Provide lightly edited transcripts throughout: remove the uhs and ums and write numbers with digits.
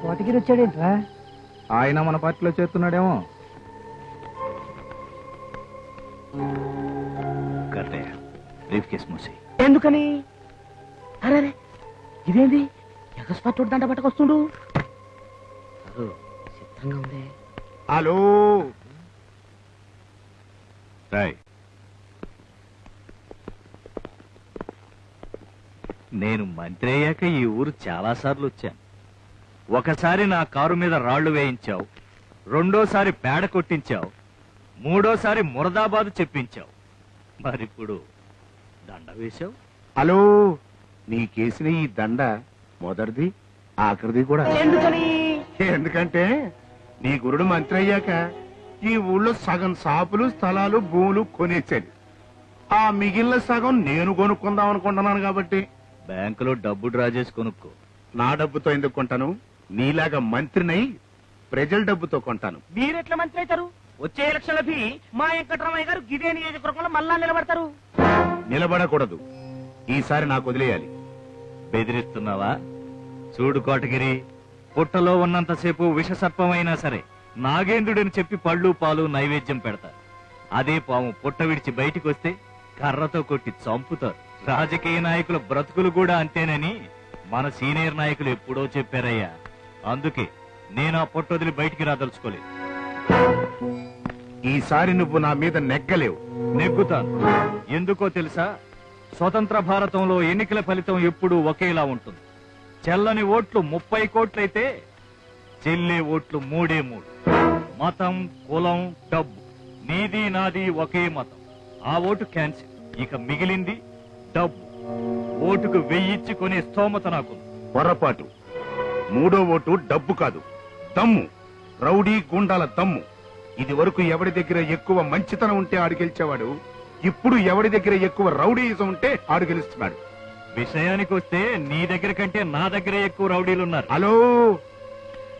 కోటగిరి వచ్చాడేంట్రా? ఆయన మన పార్టీలో చేస్తున్నాడేమో. ఎందుకని? అరే ఇదేంది ఎగస్పట్ దంట పట్టుకొస్తుండు? సిద్ధంగా ఉంది. హలో నేను మంత్రి అయ్యాక ఈ ఊరు చాలా సార్లు వచ్చాను. ఒకసారి నా కారు మీద రాళ్లు వేయించావు, రెండోసారి పేడ కొట్టించావు, మూడోసారి మురదాబాదు చెప్పించావు, మరిప్పుడు దండ వేశావు. హలో, నీకేసిన ఈ దండ మొదటిది ఆఖరిది కూడా. ఎందుకంటే నీ గురుడు మంత్రి అయ్యాక ఈ ఊళ్ళో సగం షాపులు స్థలాలు భూములు కొనేసాడు. ఆ మిగిలిన సగం నేను కొనుక్కుందాం అనుకుంటున్నాను. కాబట్టి బ్యాంకులో డబ్బు డ్రా చేసి కొనుక్కో. నా డబ్బుతో ఎందుకు కొంటాను? నీలాగా మంత్రినై ప్రజల డబ్బుతో కొంటాను. మీరెట్లా మంత్రి అవుతారు? వచ్చే ఎలక్షన్లకి మా వెంకటరామయ్య గారు గిదే నియోజకవర్గంలో మళ్ళా నిలబడతారు. నిలబడకూడదు, ఈసారి నాకు వదిలేయాలి. బెదిరిస్తున్నావా? చూడు కోటగిరి, పుట్టలో ఉన్నంతసేపు విషసర్పమైనా సరే నాగేంద్రుడని చెప్పి పళ్ళు పాలు నైవేద్యం పెడతారు. అదే పాము పుట్ట విడిచి బయటికి వస్తే కర్రతో కొట్టి చంపుతారు. రాజకీయ నాయకుల బ్రతుకులు కూడా అంతేనని మన సీనియర్ నాయకులు ఎప్పుడో చెప్పారయ్యా. అందుకే నేను ఆ పొట్ట వదిలి బయటికి రాదలుచుకోలేదు. ఈసారి నువ్వు నా మీద నెగ్గలేవు. నెగ్గుతాను. ఎందుకో తెలుసా? స్వతంత్ర భారతంలో ఎన్నికల ఫలితం ఎప్పుడూ ఒకేలా ఉంటుంది. చెల్లని ఓట్లు 30 కోట్లయితే చెల్లే ఓట్లు 3. మతం, కులం, డబ్బు నీది నాది ఒకే మతం. ఆ ఓటు క్యాన్సిల్. ఇక మిగిలింది డబ్బు. ఓటుకు 1000 ఇచ్చి కొనే స్తోమత నాకు. పొరపాటు. 3వ ఓటు డబ్బు కాదు, దమ్ము. రౌడీ గుండాల దమ్ము. ఇది వరకు ఎవడి దగ్గర ఎక్కువ మంచితనం ఉంటే ఆడు గెలిచేవాడు. ఇప్పుడు ఎవడి దగ్గర ఎక్కువ రౌడీయిజం ఉంటే ఆడు గెలుస్తున్నాడు. విషయానికి వస్తే నీ దగ్గర కంటే నా దగ్గరే ఎక్కువ రౌడీలున్నారు. హలో,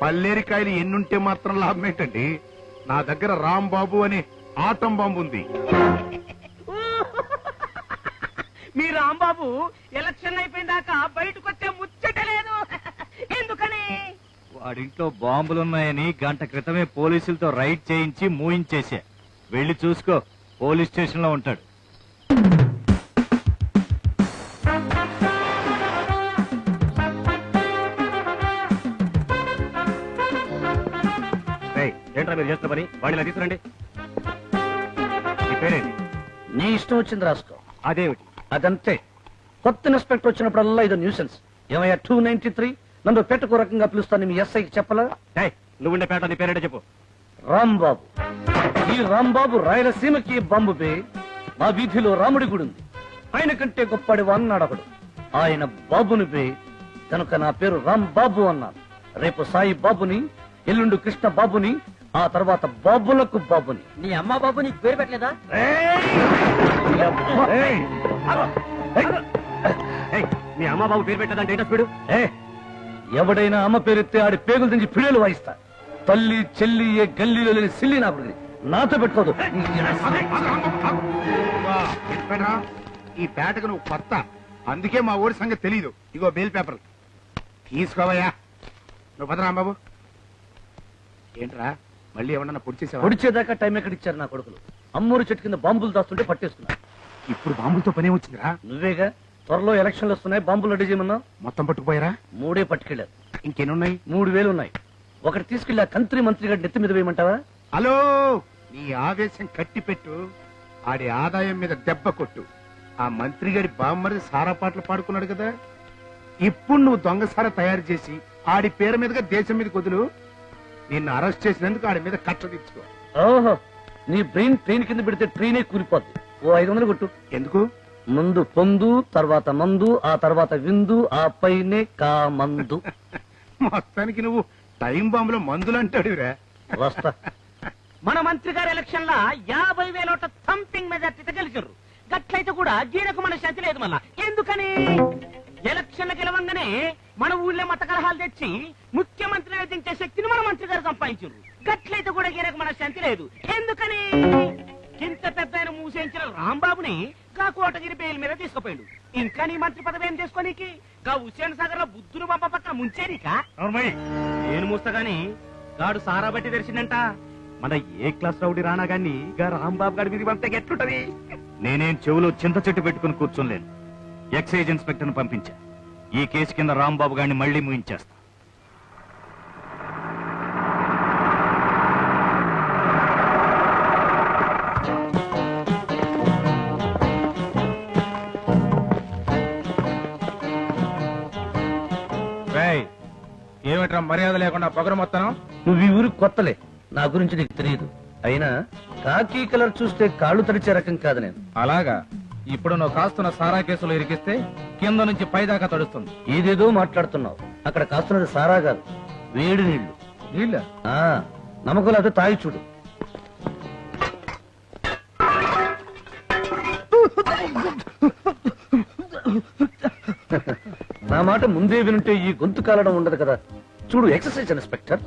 పల్లేరికాయలు ఎన్నుంటే మాత్రం లాభం ఏంటండి? నా దగ్గర రాంబాబు అనే ఆటం బాంబు ఉంది. మీ రాంబాబు ఎలక్షన్ అయిపోయిన దాకా బయటకు వచ్చే ముచ్చటలేదు. ఎందుకని? వాడింట్లో బాంబులున్నాయని గంట క్రితమే పోలీసులతో రైడ్ చేయించి మూయించేశా. వెళ్లి చూసుకో, పోలీస్ స్టేషన్ లో ఉంటాడు. ఏంట్రా మీరు చేస్తున్న పని? వాడిలా తీసుకురండి. నీ పేరేంటి? నీ ఇష్టం వచ్చింది రాసుకో. అదేమిటి? అదంతే. కొత్త ఇన్స్పెక్టర్ వచ్చినప్పుడల్లా ఇది న్యూసెన్స్. ఏమయ్యా 293 నన్ను పెట్టకు రకంగా పిలుస్తాను మీ ఎస్ఐకి చెప్పలా? నువ్వుండే పేట నీ పేరేంటో చెప్పు. రాంబాబు. ఈ రాంబాబు రాయలసీమకి బాంబు పే. మా వీధిలో రాముడి గుడి ఉంది. ఆయన కంటే గొప్పడి అన్నాడు ఒకడు. ఆయన బాబుని పే కనుక నా పేరు రాంబాబు అన్నాను. రేపు సాయి బాబుని, ఎల్లుండు కృష్ణ బాబుని, ఆ తర్వాత బాబులకు బాబుని. నీ అమ్మ బాబు నీకు పేరు పెట్టలేదా? నీ అమ్మ బాబు పేరు పెట్టదంటే ఏంటో స్పీడు. ఎవడైనా అమ్మ పేరెత్తే ఆడి పేగులు తెంచి పిల్లలు వాయిస్తా. తల్లి చెల్లి ఏ గల్లీలో లేని సిల్లి నాకు నాతో పెట్టుకోదు. ఈ పేటకు నువ్వు కొత్త, అందుకే మా ఊరి సంగతి తెలీదు. ఇగో బెయిల్ పేపర్ తీసుకోవయ్యా. నువ్వు పద రాంబాబు. ఏంట్రా మళ్ళీ ఏమన్నా పొడి చేసావా? పొడిచేదాకా టైం ఎక్కడిచ్చారు నా కొడుకులు. అమ్మూరు చెట్టు కింద బాంబులు దాస్తుంటే పట్టేస్తున్నా. ఇప్పుడు బాంబులతో పనే వచ్చిందిరా. నువ్వేగా త్వరలో ఎలక్షన్లు వస్తున్నాయి, బాంబులు రెడీ చేయమన్నా. మొత్తం పట్టుకుపోయారా? 3 పట్టుకెళ్లారు. ఇంకెన్నున్నాయి? 3000 ఉన్నాయి. ఒకటి తీసుకెళ్ళి కంత్రి మంత్రి గారి నెత్తి మీద వేయమంటావా? హలో, నీ ఆవేశం కట్టి పెట్టు. ఆడి ఆదాయం మీద దెబ్బ కొట్టు. ఆ మంత్రి గారి బామ్మరి సారా పాటలు పాడుకున్నాడు కదా, ఇప్పుడు నువ్వు దొంగసారా తయారు చేసి ఆడి పేరు మీదుగా దేశం మీద కొదులు. నిన్ను అరెస్ట్ చేసినందుకు ఆడి మీద కట్ట తెచ్చుకో. ఓహో, నీ బ్రెయిన్ ట్రైన్ కింద పెడితే ట్రైనే కూలిపోద్ది. ఓ 500 కొట్టు. ఎందుకు? ముందు పొందు, తర్వాత మందు, ఆ తర్వాత విందు, ఆ పైనే కామందు. మొత్తానికి నువ్వు టైం బాంబులో మందులు అంటాడురా. వస్తా. మన మంత్రి గారు ఎలక్షన్ లా 50,000 ఓట్ల థంపింగ్ మెజార్టీతో గెలిచారు. గట్లయితే కూడా గీరకు మన శక్తి లేదు. మళ్ళా ఎందుకని? ఎలక్షన్లు గెలవంగానే మన ఊళ్ళో మత కలహాలు తెచ్చి ముఖ్యమంత్రిని దించే శక్తిని మన మంత్రి గారు సంపాదించారు. గట్లయితే కూడా గీనకు మన శాంతి లేదు. ఎందుకని ఇంత పెద్ద ఆయన మూసేయించిన రాంబాబుని గా కోటగిరి బెయిల్ మీద తీసుకుపోయాడు. ఇంకా నీ మంత్రి పదవి ఏం చేసుకోనీకి? గా హుస్సేన్ సాగర్ లో బుద్ధులు పంప పక్కన ముంచేనికా? నేను మూస్తగాని గాడు సారా బట్టి తెరిచిందంట. మన ఏ క్లాస్ రౌడీ రానా గాని గా రాంబాబు గారి మీద పంపితే ఎట్లుంటది? నేనేం చెవులో చింత చెట్టు పెట్టుకుని కూర్చోలేను. ఎక్సైజ్ ఇన్స్పెక్టర్ ను పంపించా. ఈ కేసు కింద రాంబాబు గారిని మళ్లీ ముయించేస్తా. ఏమిట్రా మర్యాద లేకుండా పొగరు మొత్తం? నువ్వు ఈ ఊరికి కొత్తలే, నా గురించి నీకు తెలియదు. అయినా కాకి కలర్ చూస్తే కాళ్ళు తడిచే రకం కాదు నేను. అలాగా? ఇప్పుడు నువ్వు కాస్తున్న సారా కేసులో ఇరికిస్తే కింద నుంచి పైదాకా తడుస్తుంది. ఏదేదో మాట్లాడుతున్నావు. అక్కడ కాస్తున్నది సారా కాదు, వేడి నీళ్లు. నీళ్ళ? నమ్మకం లేకపోతే తాగి చూడు. నా మాట ముందే వినుంటే ఈ గొంతు కాలడం ఉండదు కదా. చూడు ఎక్సర్సైజ్ ఇన్స్పెక్టర్,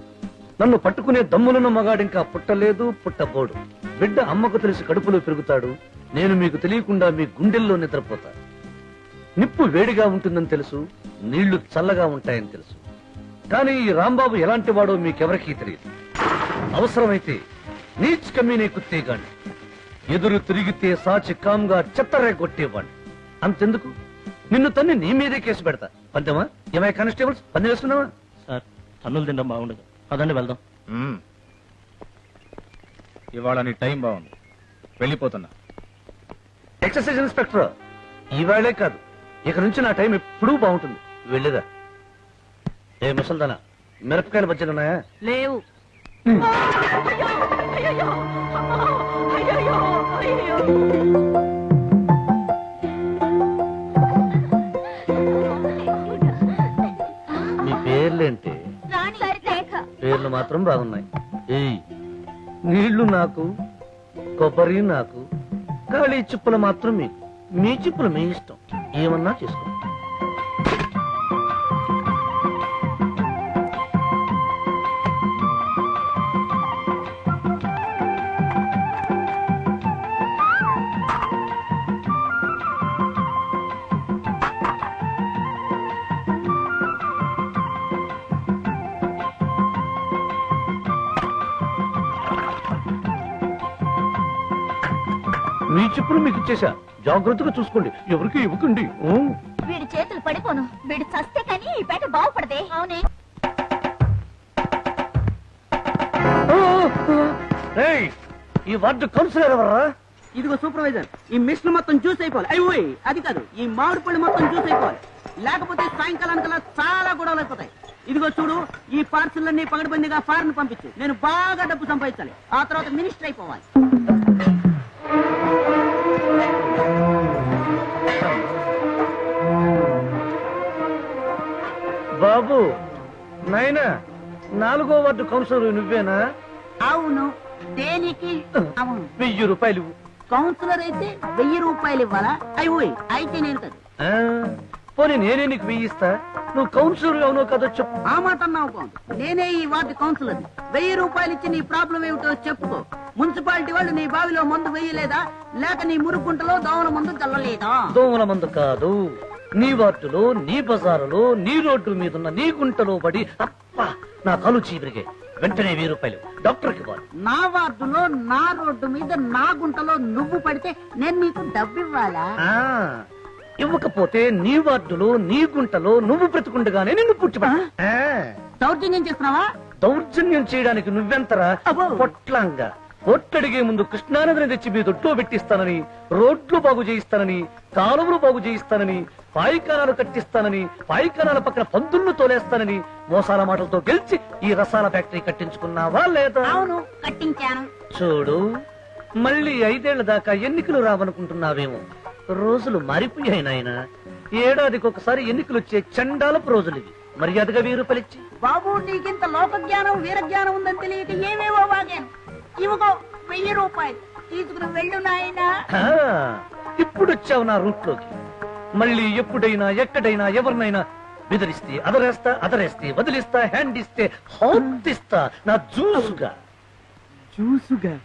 నన్ను పట్టుకునే దమ్ములున్న మగాడింకా పుట్టలేదు, పుట్టబోడు. బిడ్డ అమ్మకు తెలిసి కడుపులో పెరుగుతాడు. నేను మీకు తెలియకుండా మీ గుండెల్లో నిద్రపోతా. నిప్పు వేడిగా ఉంటుందని తెలుసు, నీళ్లు చల్లగా ఉంటాయని తెలుసు. కానీ ఈ రాంబాబు ఎలాంటి వాడో మీకెవరికీ తెలియదు. అవసరమైతే నీచ్ కమీనే కుత్తేగాండి, ఎదురు తిరిగితే సాచి కామ్గా చెత్తరే కొట్టేవాడిని. అంతెందుకు, నిన్ను తన్ని నీ మీదే కేసు పెడతా. పందెమా? ఏమై కానిస్టేబుల్స్, పందెం వేసుకున్నావా? సార్, తన్నులు తినడం బాగుండదు. పదండి వెళ్దాం. ఇవాళ నీ టైం బాగుంది, వెళ్ళిపోతున్నా. ఎక్సర్సైజ్ ఇన్స్పెక్టర్, ఈవేళే కాదు ఇక నుంచి నా టైం ఎప్పుడూ బాగుంటుంది. వెళ్ళేదా? ఏ ముసల్దానా, మిరపకాయల బజ్జీలు ఉన్నాయా? లేవు. మీ పేర్లేంటి? పేర్లు మాత్రం బాగున్నాయి. ఏయ్, నీళ్లు నాకు, కొబ్బరి నాకు, ఖాళీ చిప్పులు మాత్రం మీకు. మీ చిప్పులు మీ ఇష్టం, ఏమన్నా చేసుకో. మీ చెప్పులు మీకు ఇచ్చేసా, జాగ్రత్తగా చూసుకోండి, ఎవరికి ఇవ్వకండి. వీడి చేతులు పడిపోను, వీడు చస్తే కానీ ఈ పేట బాగుపడదే. అవునే. ఈ వార్డు కౌన్సిలర్ ఎవర్రా? ఇదిగో సూపర్వైజర్, ఈ మిషన్ మొత్తం జ్యూస్ అయిపోవాలి. అయ్యి అది కాదు, ఈ మామిడి పళ్ళు మొత్తం జ్యూస్ అయిపోవాలి. లేకపోతే సాయంకాలానికల్లా చాలా గొడవలు అయిపోతాయి. ఇదిగో చూడు, ఈ పార్సల్ పగడబందిగా ఫారెన్ పంపించు. నేను బాగా డబ్బు సంపాదించాలి, ఆ తర్వాత మినిస్టర్ అయిపోవాలి. బాబు నాయనా, 4వ వార్డు కౌన్సిలర్ నువ్వేనా? అవును. దేనికి? అవును. 1000 రూపాయలు. కౌన్సిలర్ అయితే 1000 రూపాయలు ఇవ్వాలా? అయ్యి అయితే నేను కదా. పోనీ నేనే నీకు 1000 ఇస్తా. నువ్వు కౌన్సిలర్ అవునో కదో చెప్పు. ఆ మాట అన్నావు కాదు, నేనే ఈ వార్డు కౌన్సిలర్. 1000 రూపాయలు ఇచ్చి నీ ప్రాబ్లం ఏమిటో చెప్పుకో. మున్సిపాలిటీ వాళ్ళు నీ బావిలో మందు వేయలేదా, లేక నీ మురుగుంటలో దోమల మందు చల్లలేదా? దోమల మందు కాదు, నీ వార్డులో, నీ బజారులో, నీ రోడ్డు మీదున్న నీ గుంటలో పడి అప్ప నా కలు చీపిరిగే. వెంటనే 1000 రూపాయలు డాక్టర్కి ఇవ్వాలి. నా వార్డులో, నా రోడ్డు మీద, నా గుంటలో నువ్వు పడితే నేను నీకు డబ్బు ఇవ్వాలా? ఇవ్వకపోతే నీ వార్డులో, నీ గుంటలో నువ్వు బ్రతుకుండగానే నిన్ను పుట్టిపడా. దౌర్జన్యం చేస్తున్నావా? దౌర్జన్యం చేయడానికి నువ్వెంతరా పొట్లంగా. ఒట్టడిగే ముందు కృష్ణానదిని తెచ్చి మీ దొడ్లో పెట్టిస్తానని, రోడ్లు బాగు చేయిస్తానని, కాలువలు బాగు చేయిస్తానని, పాయికానాలు కట్టిస్తానని, పాయికానాల పక్కన పందుళ్లు తోలేస్తానని మోసాల మాటలతో గెలిచి ఈ రసాల ఫ్యాక్టరీ కట్టించుకున్నావా లేదా? అవును, కట్టించాను. చూడు, మళ్ళీ 5 ఏళ్ల దాకా ఎన్నికలు రావనుకుంటున్నావేమో. రోజులు మారిపోయాయి నాయన. ఏడాదికి ఒకసారి ఎన్నికలు వచ్చే చండాలపు రోజులు ఇవి. మర్యాదగా 1000 రూపాయలు ఇచ్చి. బాబు, నీకింత లోక జ్ఞానం, వీర జ్ఞానం ఉందని తెలియక ఏమేవో వాగాను. ఇవ్వకో 1000 రూపాయలు తీసుకుని వెళ్ళు నాయనా. ఇప్పుడు వచ్చావు నా రూట్లోకి. మళ్ళీ ఎప్పుడైనా, ఎక్కడైనా, ఎవరినైనా బెదిరిస్తే అదరేస్తా, అదరేస్తే వదిలిస్తా, హ్యాండ్ ఇస్తే హాత్ ఇస్తా నా జూసుగా. చూసుగా